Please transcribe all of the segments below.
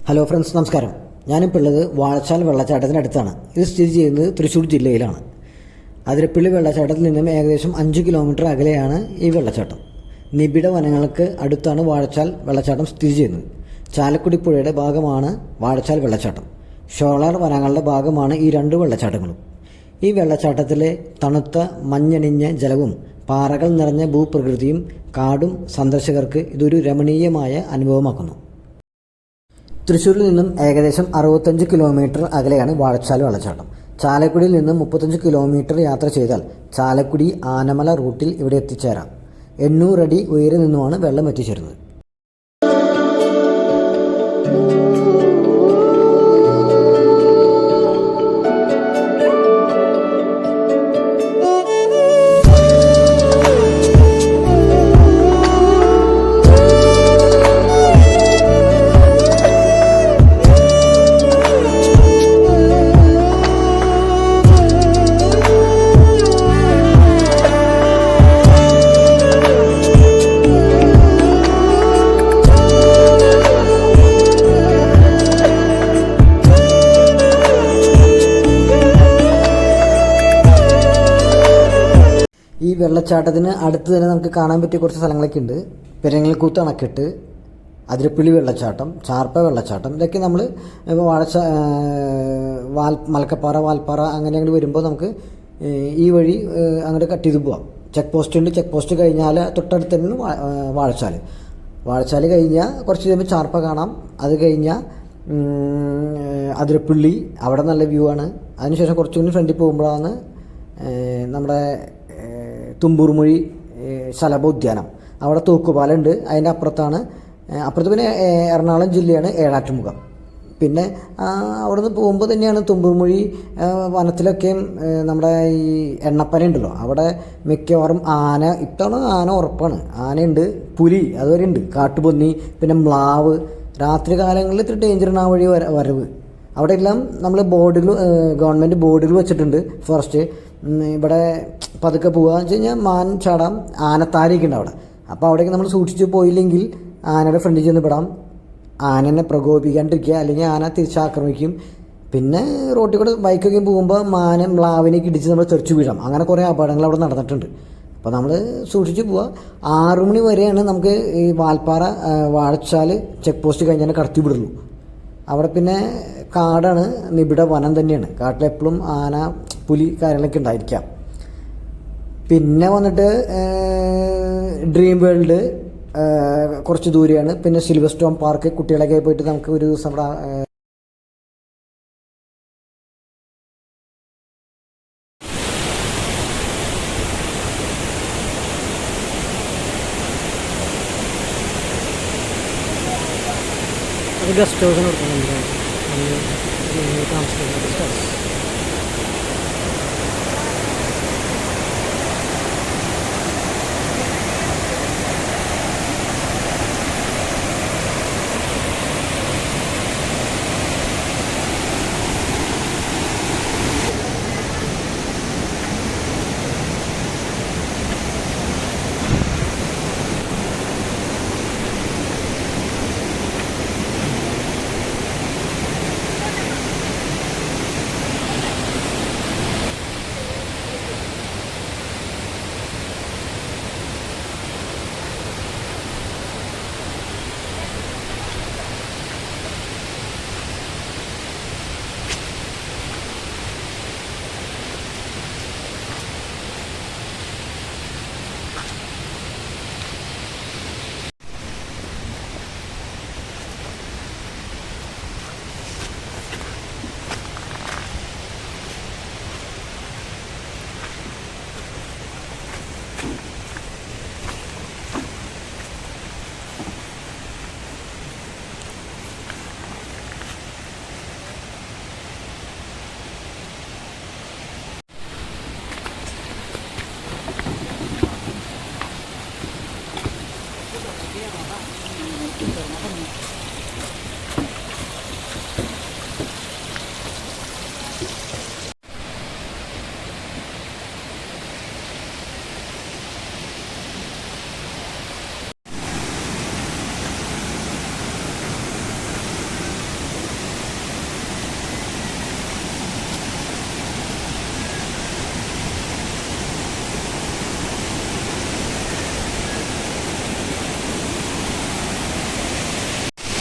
Hello friends, നമസ്കാരം. ഞാനിപ്പോൾ ഉള്ളത് വാഴച്ചാൽ വെള്ളച്ചാട്ടത്തിനടുത്താണ്. ഇത് സ്ഥിതി ചെയ്യുന്നത് തൃശ്ശൂർ ജില്ലയിലാണ്. അതിരപ്പള്ളി വെള്ളച്ചാട്ടത്തിൽ നിന്നും ഏകദേശം 5 കിലോമീറ്റർ അകലെയാണ് ഈ വെള്ളച്ചാട്ടം. നിബിഡ വനങ്ങൾക്ക് അടുത്താണ് വാഴച്ചാൽ വെള്ളച്ചാട്ടം സ്ഥിതി ചെയ്യുന്നത്. ചാലക്കുടി പുഴയുടെ ഭാഗമാണ് വാഴച്ചാൽ വെള്ളച്ചാട്ടം. ഷോളാർ വനങ്ങളുടെ ഭാഗമാണ് ഈ രണ്ട് വെള്ളച്ചാട്ടങ്ങളും. ഈ വെള്ളച്ചാട്ടത്തിലെ തണുത്ത മഞ്ഞണിഞ്ഞ ജലവും പാറകൾ നിറഞ്ഞ ഭൂപ്രകൃതിയും കാടും സന്ദർശകർക്ക് ഇതൊരു രമണീയമായ അനുഭവമാക്കുന്നു. തൃശ്ശൂരിൽ നിന്നും ഏകദേശം 65 കിലോമീറ്റർ അകലെയാണ് വാഴച്ചാൽ വെള്ളച്ചാട്ടം. ചാലക്കുടിയിൽ നിന്നും 35 കിലോമീറ്റർ യാത്ര ചെയ്താൽ ചാലക്കുടി ആനമല റൂട്ടിൽ ഇവിടെ എത്തിച്ചേരാം. 800 അടി ഉയരെ നിന്നുമാണ് വെള്ളം എത്തിച്ചേരുന്നത്. ഈ വെള്ളച്ചാട്ടത്തിന് അടുത്ത് തന്നെ നമുക്ക് കാണാൻ പറ്റിയ കുറച്ച് സ്ഥലങ്ങളൊക്കെ ഉണ്ട്. പെരങ്ങൽക്കൂത്ത് അണക്കെട്ട്, അതിരപ്പള്ളി വെള്ളച്ചാട്ടം, ചാർപ്പ വെള്ളച്ചാട്ടം. ഇതൊക്കെ നമ്മൾ മലക്കപ്പാറ, വാൽപ്പാറ അങ്ങനെ വരുമ്പോൾ നമുക്ക് ഈ വഴി അങ്ങോട്ട് കട്ട് ചെയ്ത് പോവാം. ചെക്ക് പോസ്റ്റ് ഉണ്ട്. ചെക്ക് പോസ്റ്റ് കഴിഞ്ഞാൽ തൊട്ടടുത്ത് തന്നെ വാഴച്ചാൽ കഴിഞ്ഞാൽ കുറച്ച് കഴിയുമ്പോൾ ചാർപ്പ കാണാം. അത് കഴിഞ്ഞാൽ അതിരപ്പള്ളി, അവിടെ നല്ല വ്യൂ ആണ്. അതിനുശേഷം കുറച്ചുകൂടി ഫ്രണ്ടിൽ പോകുമ്പോഴാണ് നമ്മുടെ തുമ്പൂർമൊഴി ശലഭോദ്യാനം. അവിടെ തൂക്കുപാലുണ്ട്. അതിൻ്റെ അപ്പുറത്ത് പിന്നെ എറണാകുളം ജില്ലയാണ് ഏഴാറ്റുമുഖം. പിന്നെ അവിടെ നിന്ന് പോകുമ്പോൾ തന്നെയാണ് തുമ്പൂർമൊഴി വനത്തിലൊക്കെയും നമ്മുടെ ഈ എണ്ണപ്പന ഉണ്ടല്ലോ, അവിടെ മിക്കവാറും ആന, ഇത്തവണ ആന ഉറപ്പാണ്. ആനയുണ്ട്, പുലി അതുവരെ ഉണ്ട്, കാട്ടുപന്നി, പിന്നെ മ്ലാവ്. രാത്രി കാലങ്ങളിൽ ഇത്തിരി ഡേഞ്ചറാണ് ആ വഴി വരവ്. അവിടെ എല്ലാം നമ്മൾ ഗവൺമെൻറ് ബോർഡുകൾ വെച്ചിട്ടുണ്ട്. ഫോറസ്റ്റ് ഇവിടെ പതുക്കെ പോകാന്ന് വെച്ച് കഴിഞ്ഞാൽ മാൻ ചാടാം, ആനത്താരയൊക്കെ ഉണ്ട് അവിടെ. അപ്പോൾ അവിടേക്ക് നമ്മൾ സൂക്ഷിച്ച് പോയില്ലെങ്കിൽ ആനയുടെ ഫ്രണ്ടിൽ ചെന്ന് പെടാം. ആനനെ പ്രകോപിക്കാണ്ടിരിക്കുക, അല്ലെങ്കിൽ ആന തിരിച്ചാക്രമിക്കും. പിന്നെ റോട്ടിൽ കൂടെ ബൈക്കൊക്കെ പോകുമ്പോൾ മ്ലാവിനേക്ക് ഇടിച്ച് നമ്മൾ തെറിച്ച് വീഴാം. അങ്ങനെ കുറേ അപകടങ്ങൾ അവിടെ നടന്നിട്ടുണ്ട്. അപ്പോൾ നമ്മൾ സൂക്ഷിച്ച് പോവുക. 6 മണി വരെയാണ് നമുക്ക് ഈ വാൽപ്പാറ വാഴച്ചാൽ ചെക്ക് പോസ്റ്റ് കഴിഞ്ഞാൽ കടത്തി വിടുള്ളൂ. അവിടെ പിന്നെ കാടാണ്, നിബിഡ വനം തന്നെയാണ്. കാട്ടിലെപ്പോഴും ആന, പുലി കാര്യങ്ങളൊക്കെ ഉണ്ടായിരിക്കാം. പിന്നെ വന്നിട്ട് ഡ്രീം വേൾഡ് കുറച്ച് ദൂരെയാണ്. പിന്നെ സിൽവർ സ്റ്റോൺ പാർക്ക്, കുട്ടികളൊക്കെ പോയിട്ട് നമുക്ക് ഒരു ദിവസം ഗസ്റ്റ് ഹൗസിന് കൊടുക്കുന്നുണ്ട്. താമസിക്കുന്നത് ഗസ്റ്റ് ഹൗസ്.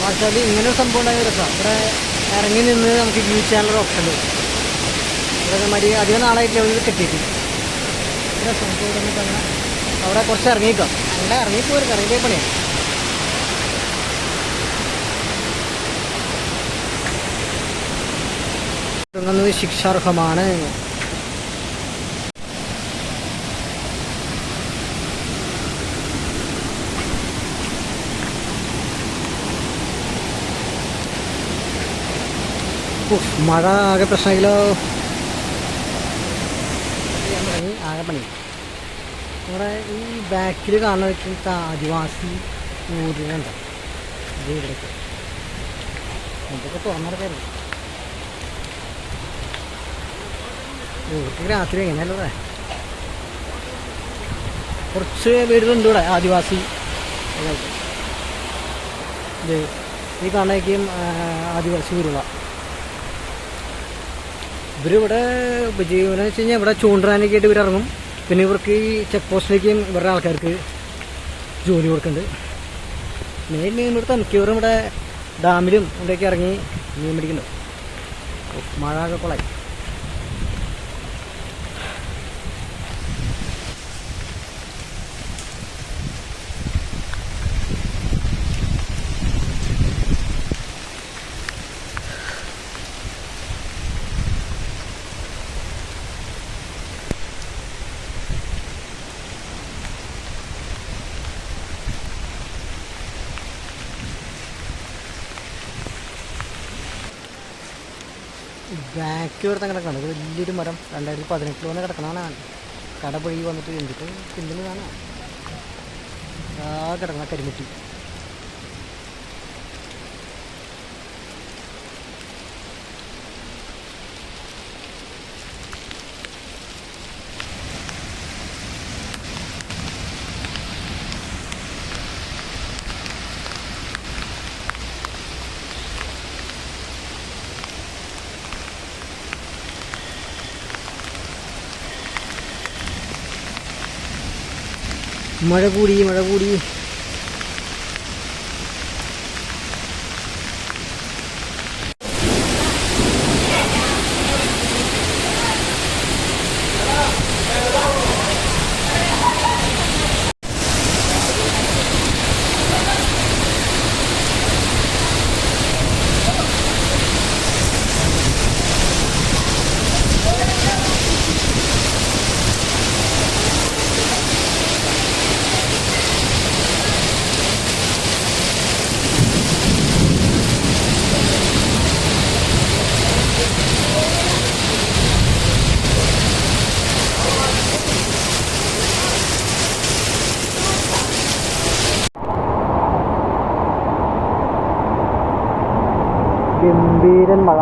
പക്ഷേ അത് ഇങ്ങനെ ഒരു സംഭവം ഉണ്ടായ രസമാണ്. ഇവിടെ ഇറങ്ങി നിന്ന് നമുക്ക് യൂസ് ചെയ്യാനുള്ള ഓപ്ഷൻ ഉണ്ട്. ഇവിടെ മതി അധികം നാളായിട്ട് ഇവിടെ കെട്ടിയിട്ട് രസം തന്നെ. അവിടെ കുറച്ച് ഇറങ്ങിക്കാം, അവിടെ ഇറങ്ങിപ്പോരും, ഇറങ്ങിയ പണിയാണ്. ഇറങ്ങുന്നത് ശിക്ഷാർഹമാണ്. മഴ ആകെ പ്രശ്നമെങ്കിലോ, ആകെ പണി. നമ്മുടെ ഈ ബാക്കിൽ കാണുന്ന വെച്ചിട്ട് ആദിവാസി ഊരുകളുണ്ട്. ഇത് ഇവിടേക്ക് ഇതൊക്കെ തുറന്നിടക്കായിരുന്നു. ഊർക്ക് രാത്രി എങ്ങനെയല്ലേ. കുറച്ച് വീടുകളുണ്ട് ഇവിടെ ആദിവാസി. ഇത് ഈ കാണുന്നതൊക്കെയും ആദിവാസി വീടുകളാണ്. ഇവരിവിടെ ഉപജീവനം വെച്ച് കഴിഞ്ഞാൽ ഇവിടെ ചൂണ്ടറാനൊക്കെ ആയിട്ട് ഇവരിറങ്ങും. പിന്നെ ഇവർക്ക് ഈ ചെക്ക് പോസ്റ്റിലേക്കും ഇവരുടെ ആൾക്കാർക്ക് ജോലി കൊടുക്കുന്നുണ്ട്. മെയിൻ ഇവിടുത്തെ മിക്കവരും ഇവിടെ ഡാമിലും ഇവിടെയൊക്കെ ഇറങ്ങി മീൻ പിടിക്കുന്നുണ്ട്. മഴ ഒക്കെ കൊള്ളായി. ബാക്ക് ഇവിടെ കിടക്കണം. ഇത് വലിയൊരു മരം 2018 വന്ന് കിടക്കണതാണ്. കടപൊഴി വന്നിട്ട് എന്തിട്ട് പിന്നിൽ കാണാം കിടക്കണ കരിമുട്ടി. മഴ കൂടി. ഗംഭീരൻ മഴ.